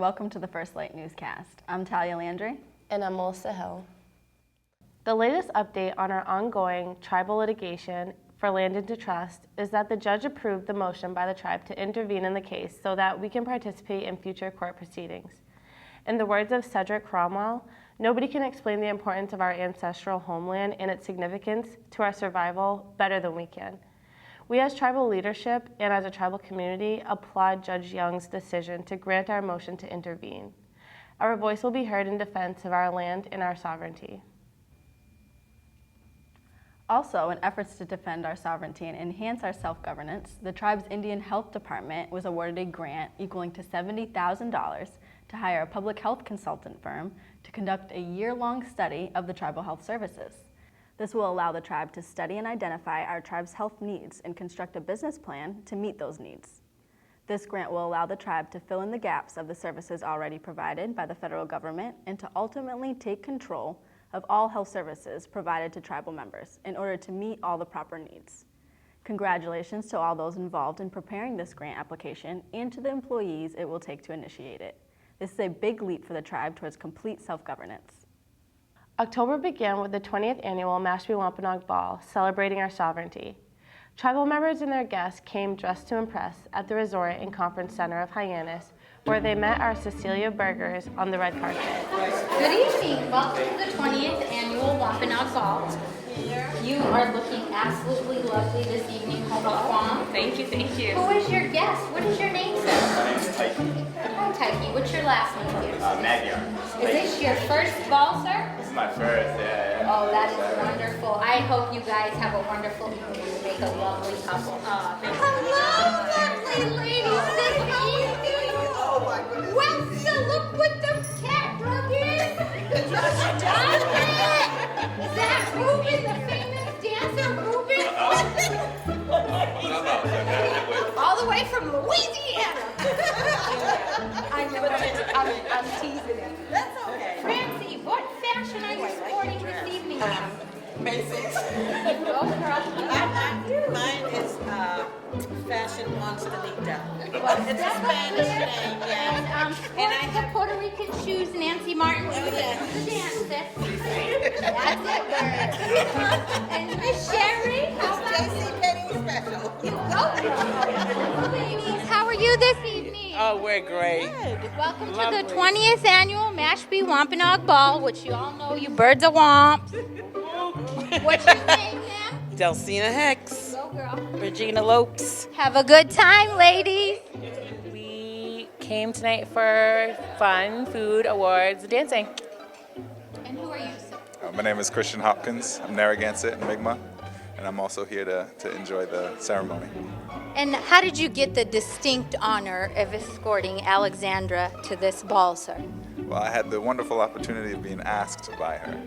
welcome to the First Light Newscast. I'm Talia Landry. And I'm Melissa Hill. The latest update on our ongoing tribal litigation for land into trust is that the judge approved the motion by the tribe to intervene in the case so that we can participate in future court proceedings. In the words of Cedric Cromwell, nobody can explain the importance of our ancestral homeland and its significance to our survival better than we can. We as tribal leadership and as a tribal community applaud Judge Young's decision to grant our motion to intervene. Our voice will be heard in defense of our land and our sovereignty. Also, in efforts to defend our sovereignty and enhance our self-governance, the tribe's Indian Health Department was awarded a grant equaling to $70,000 to hire a public health consultant firm to conduct a year-long study of the tribal health services. This will allow the tribe to study and identify our tribe's health needs and construct a business plan to meet those needs. This grant will allow the tribe to fill in the gaps of the services already provided by the federal government and to ultimately take control of all health services provided to tribal members in order to meet all the proper needs. Congratulations to all those involved in preparing this grant application and to the employees it will take to initiate it. This is a big leap for the tribe towards complete self-governance. October began with the 20th annual Mashpee Wampanoag Ball, celebrating our sovereignty. Tribal members and their guests came dressed to impress at the resort and conference center of Hyannis, where they met our Cecilia Burgers on the red carpet. Good evening. Welcome to the 20th annual Wampanoag Ball. You are looking absolutely lovely this evening. Welcome. Thank you, thank you. Who is your guest? What is your name, sir? My name is Taiki. Hi, Taiki. What's your last name, dear? Magyar. Is this your first ball, sir? This is my first, yeah. Oh, that is wonderful. I hope you guys have a wonderful evening and make a lovely couple. Hello, lovely ladies this evening. Oh my goodness. Well, so look what the cat brought in. Stop it! Is that Ruben, the famous dancer, Ruben? All the way from Louisiana. I know, I'm teasing him. That's okay. Francie, what fashion are you sporting this evening? Macy's. Go, girl. Mine is Fashion Monsterita. Well, It's a Spanish name, yeah. And sporting the Puerto Rican shoes, Nancy Martin. Oh, yeah. The dance, that's it, girl. And Miss Sherry, how about JC Penney special. you? Go, girl. Ladies, how are you this evening? Oh, we're great. Welcome to Lovely. the 20th annual Mashpee Wampanoag Ball, which you all know you birds of womps. What's your name, ma'am? Delcina Hicks, Go, girl. Regina Lopes. Have a good time, ladies. We came tonight for fun, food, awards, dancing. And who are you, sir? My name is Christian Hopkins. I'm Narragansett and Mi'kmaq, and I'm also here to enjoy the ceremony. And how did you get the distinct honor of escorting Alexandra to this ball, sir? Well, I had the wonderful opportunity of being asked by her.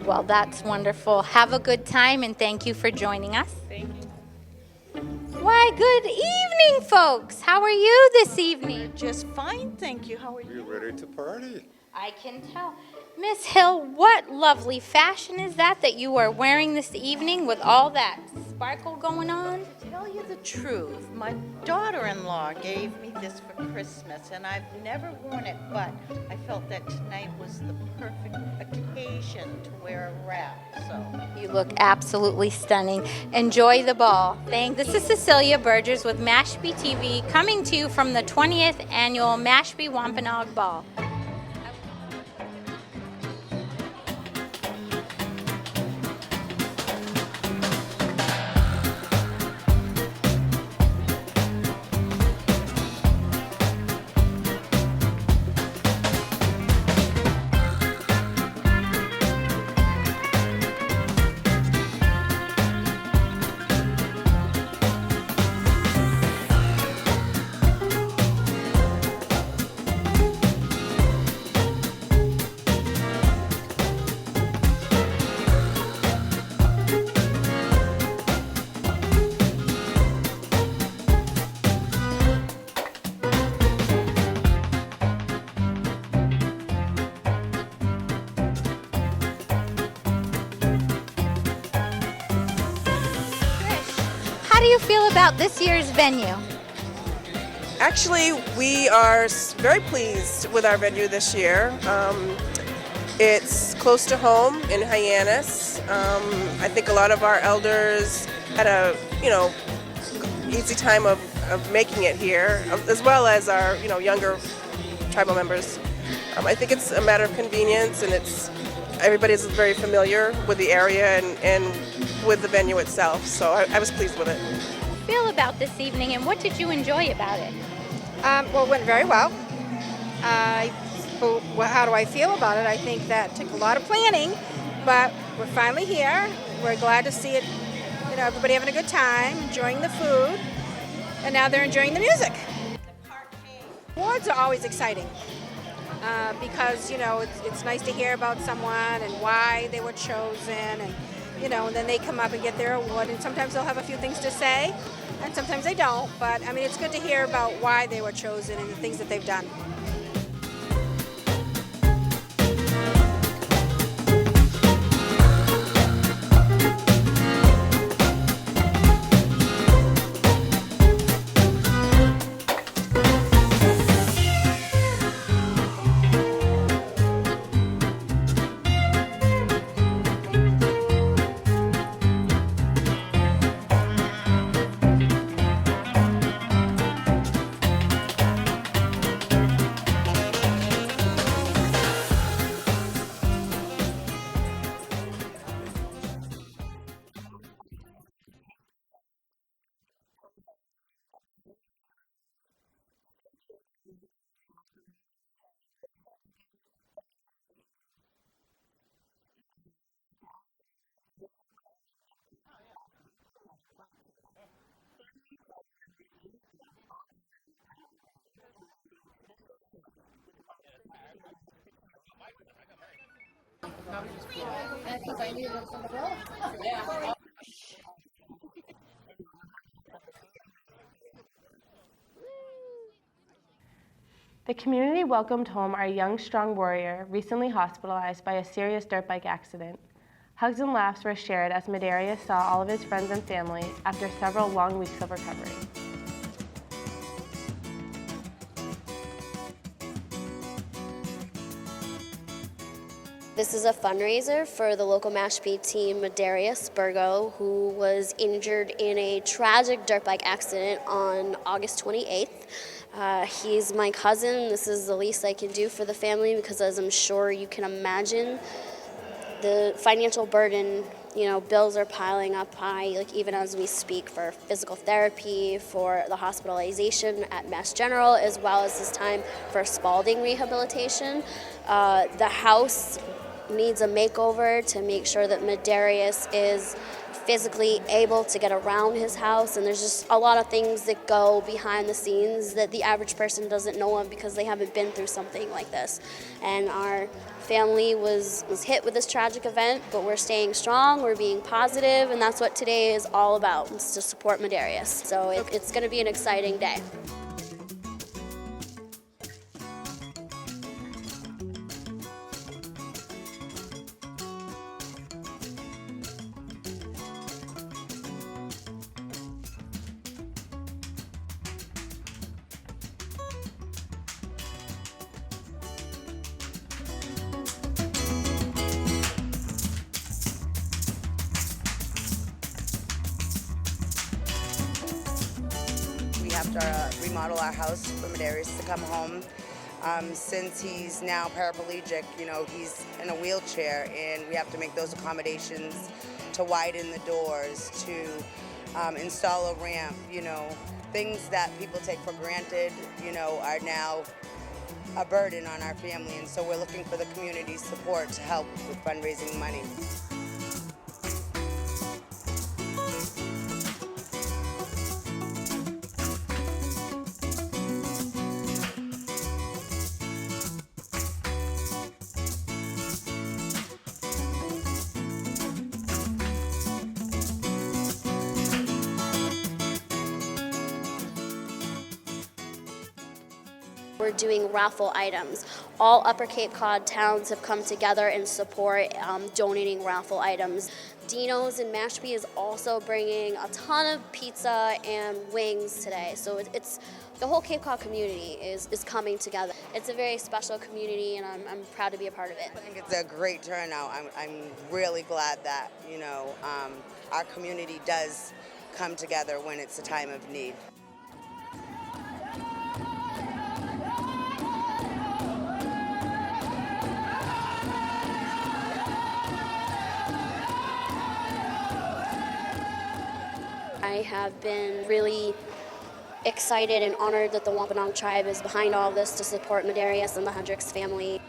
Well, that's wonderful. Have a good time, and thank you for joining us. Thank you. Why, good evening, folks. How are you this evening? Just fine, thank you. How are you? We're ready to party. I can tell. Miss Hill, what lovely fashion is that you are wearing this evening with all that sparkle going on? To tell you the truth, my daughter-in-law gave me this for Christmas, and I've never worn it, but I felt that tonight was the perfect occasion to wear a wrap, so. You look absolutely stunning. Enjoy the ball. This is Cecilia Burgers with Mashpee TV coming to you from the 20th annual Mashpee Wampanoag Ball. How do you feel about this year's venue? Actually, we are very pleased with our venue this year. It's close to home in Hyannis. I think a lot of our elders had a, easy time of making it here, as well as our, younger tribal members. I think it's a matter of convenience, and everybody's very familiar with the area and with the venue itself. So I was pleased with it. Feel about this evening, and what did you enjoy about it? Well, it went very well. How do I feel about it? I think that took a lot of planning, but we're finally here. We're glad to see it, everybody having a good time, enjoying the food, and now they're enjoying the music. Awards are always exciting because, it's nice to hear about someone and why they were chosen, and, and then they come up and get their award, and sometimes they'll have a few things to say, and sometimes they don't, but, it's good to hear about why they were chosen and the things that they've done. The community welcomed home our young, strong warrior, recently hospitalized by a serious dirt bike accident. Hugs and laughs were shared as Medarius saw all of his friends and family after several long weeks of recovery. This is a fundraiser for the local Mashpee team, Darius Burgo, who was injured in a tragic dirt bike accident on August 28th. He's my cousin. This is the least I can do for the family because, as I'm sure you can imagine, the financial burden, bills are piling up high, like even as we speak, for physical therapy, for the hospitalization at Mass General, as well as this time for Spalding rehabilitation. The house needs a makeover to make sure that Medarius is physically able to get around his house, and there's just a lot of things that go behind the scenes that the average person doesn't know of because they haven't been through something like this. And our family was hit with this tragic event, but we're staying strong, we're being positive, and that's what today is all about, is to support Medarius. So it's going to be an exciting day. We have to remodel our house for Medarius to come home. Since he's now paraplegic, he's in a wheelchair, and we have to make those accommodations to widen the doors, to install a ramp, things that people take for granted, are now a burden on our family, and so we're looking for the community's support to help with fundraising money. we're doing raffle items. All Upper Cape Cod towns have come together in support, donating raffle items. Dino's in Mashpee is also bringing a ton of pizza and wings today. So it's the whole Cape Cod community is coming together. It's a very special community, and I'm proud to be a part of it. I think it's a great turnout. I'm really glad that, our community does come together when it's a time of need. I have been really excited and honored that the Wampanoag tribe is behind all this to support Medarius and the Hendricks family.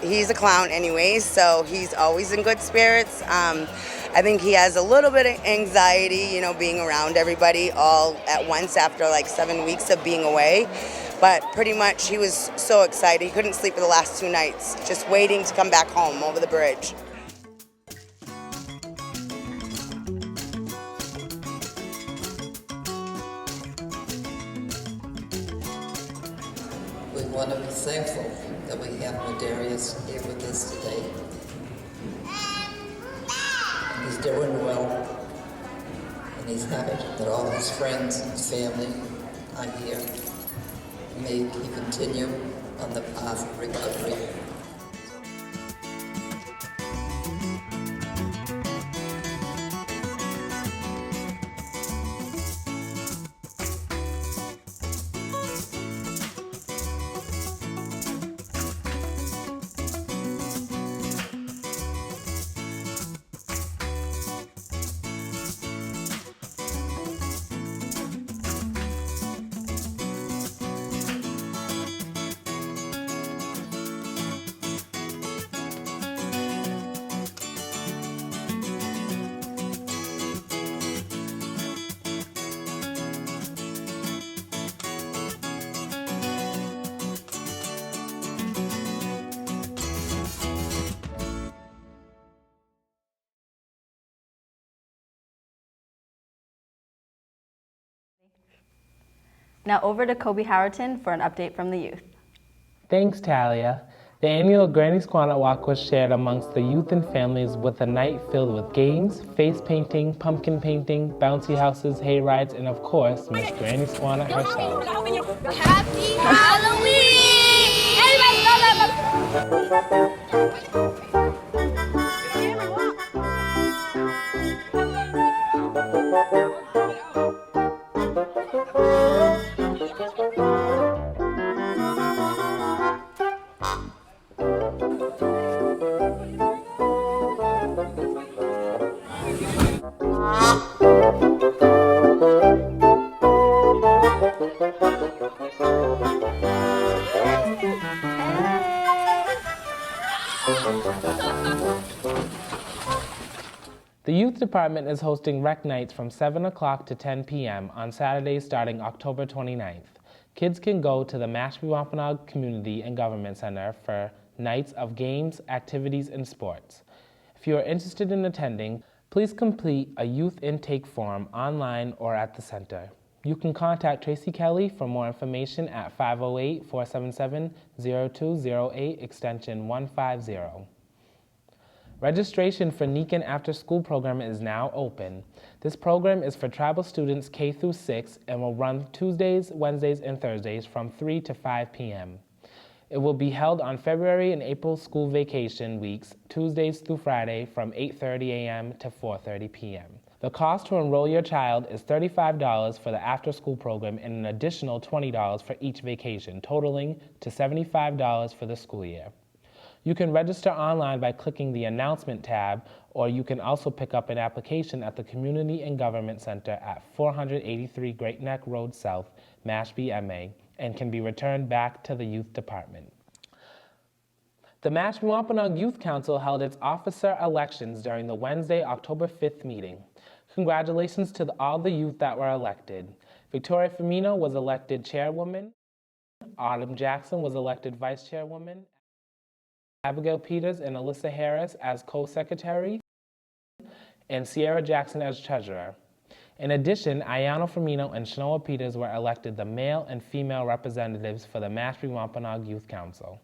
He's a clown anyways, so he's always in good spirits. I think he has a little bit of anxiety, being around everybody all at once after like 7 weeks of being away. But pretty much he was so excited. He couldn't sleep for the last 2 nights, just waiting to come back home over the bridge. We want to be thankful that we have Medarius here with us today. He's doing well, and he's happy that all his friends and family are here. May he continue on the path of recovery. Now over to Kobe Howerton for an update from the youth. Thanks, Talia. The annual Granny Squannet Walk was shared amongst the youth and families with a night filled with games, face painting, pumpkin painting, bouncy houses, hay rides, and of course, Miss Granny Squannet herself. Happy Halloween! The Youth Department is hosting rec nights from 7 o'clock to 10 p.m. on Saturdays starting October 29th. Kids can go to the Mashpee Wampanoag Community and Government Center for nights of games, activities, and sports. If you are interested in attending, please complete a youth intake form online or at the center. You can contact Tracy Kelly for more information at 508-477-0208 extension 150. Registration for Nican After School program is now open. This program is for tribal students K through 6 and will run Tuesdays, Wednesdays, and Thursdays from 3 to 5 p.m. It will be held on February and April school vacation weeks, Tuesdays through Friday from 8:30 a.m. to 4:30 p.m. The cost to enroll your child is $35 for the after-school program and an additional $20 for each vacation, totaling to $75 for the school year. You can register online by clicking the Announcement tab, or you can also pick up an application at the Community and Government Center at 483 Great Neck Road South, Mashpee, MA, and can be returned back to the Youth Department. The Mashpee Wampanoag Youth Council held its officer elections during the Wednesday, October 5th meeting. Congratulations to all the youth that were elected. Victoria Firmino was elected chairwoman. Autumn Jackson was elected vice chairwoman. Abigail Peters and Alyssa Harris as co-secretary, and Sierra Jackson as treasurer. In addition, Ayano Firmino and Shanoa Peters were elected the male and female representatives for the Mashpee Wampanoag Youth Council.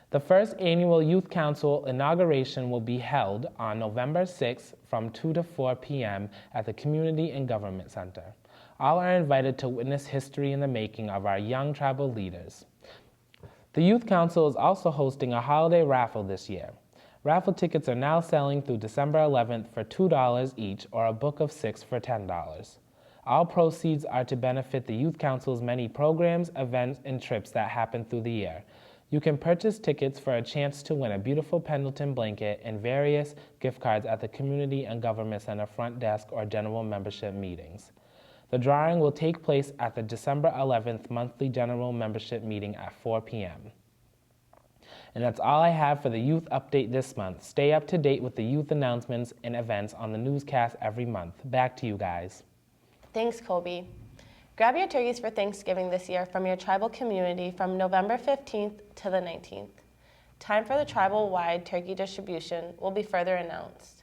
The first annual Youth Council inauguration will be held on November 6th from 2 to 4 p.m. at the Community and Government Center. All are invited to witness history in the making of our young tribal leaders. The Youth Council is also hosting a holiday raffle this year. Raffle tickets are now selling through December 11th for $2 each, or a book of 6 for $10. All proceeds are to benefit the Youth Council's many programs, events, and trips that happen through the year. You can purchase tickets for a chance to win a beautiful Pendleton blanket and various gift cards at the Community and Government Center front desk or general membership meetings. The drawing will take place at the December 11th monthly general membership meeting at 4 p.m. And that's all I have for the youth update this month. Stay up to date with the youth announcements and events on the newscast every month. Back to you guys. Thanks, Colby. Grab your turkeys for Thanksgiving this year from your tribal community from November 15th to the 19th. Time for the tribal-wide turkey distribution will be further announced.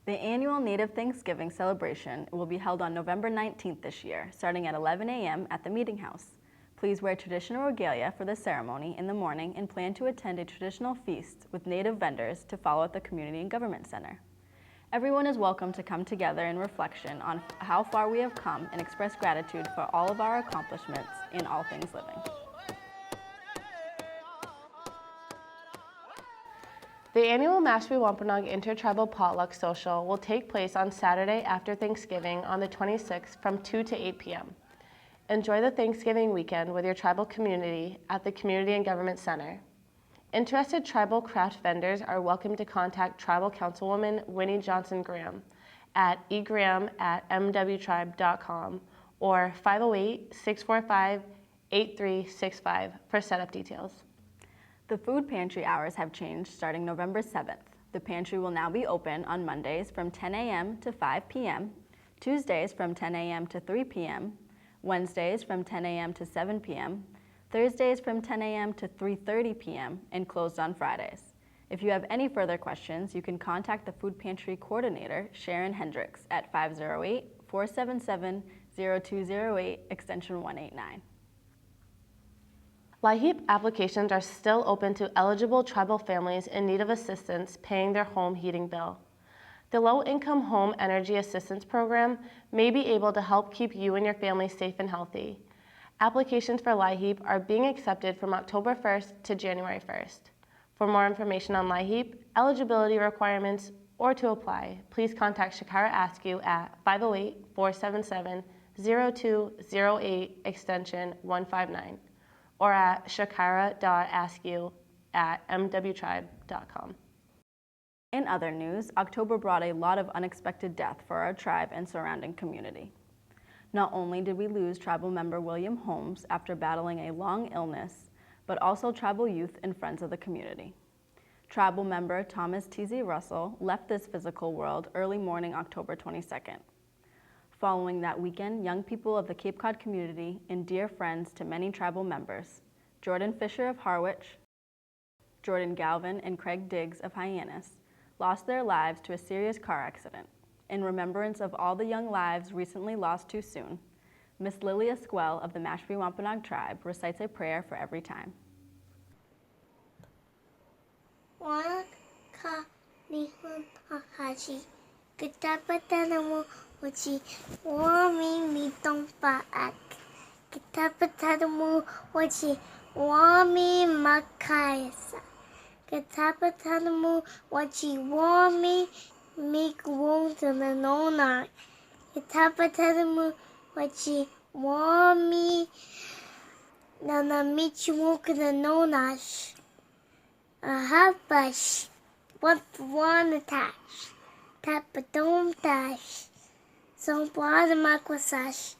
The annual Native Thanksgiving celebration will be held on November 19th this year, starting at 11 a.m. at the Meeting House. Please wear traditional regalia for the ceremony in the morning and plan to attend a traditional feast with Native vendors to follow at the Community and Government Center. Everyone is welcome to come together in reflection on how far we have come and express gratitude for all of our accomplishments in all things living. The annual Mashpee Wampanoag Intertribal Potluck Social will take place on Saturday after Thanksgiving on the 26th from 2 to 8 p.m. Enjoy the Thanksgiving weekend with your tribal community at the Community and Government Center. Interested tribal craft vendors are welcome to contact Tribal Councilwoman Winnie Johnson Graham at egraham@mwtribe.com or 508-645-8365 for setup details. The food pantry hours have changed starting November 7th. The pantry will now be open on Mondays from 10 a.m. to 5 p.m., Tuesdays from 10 a.m. to 3 p.m., Wednesdays from 10 a.m. to 7 p.m., Thursdays from 10 a.m. to 3:30 p.m., and closed on Fridays. If you have any further questions, you can contact the Food Pantry Coordinator, Sharon Hendricks, at 508-477-0208, extension 189. LIHEAP applications are still open to eligible tribal families in need of assistance paying their home heating bill. The Low-Income Home Energy Assistance Program may be able to help keep you and your family safe and healthy. Applications for LIHEAP are being accepted from October 1st to January 1st. For more information on LIHEAP, eligibility requirements, or to apply, please contact Shakara Askew at 508-477-0208, extension 159, or at shakara.askew@mwtribe.com. In other news, October brought a lot of unexpected death for our tribe and surrounding community. Not only did we lose tribal member William Holmes after battling a long illness, but also tribal youth and friends of the community. Tribal member Thomas T.Z. Russell left this physical world early morning October 22nd. Following that weekend, young people of the Cape Cod community and dear friends to many tribal members, Jordan Fisher of Harwich, Jordan Galvin, and Craig Diggs of Hyannis, lost their lives to a serious car accident. In remembrance of all the young lives recently lost too soon, Miss Lilia Squell of the Mashpee Wampanoag tribe recites a prayer for every time. Make won't the no not. Kitapatamu wachi wami nana michi woke the no nash. a half brush, what one attach, tap a dome dash, some bottom massage,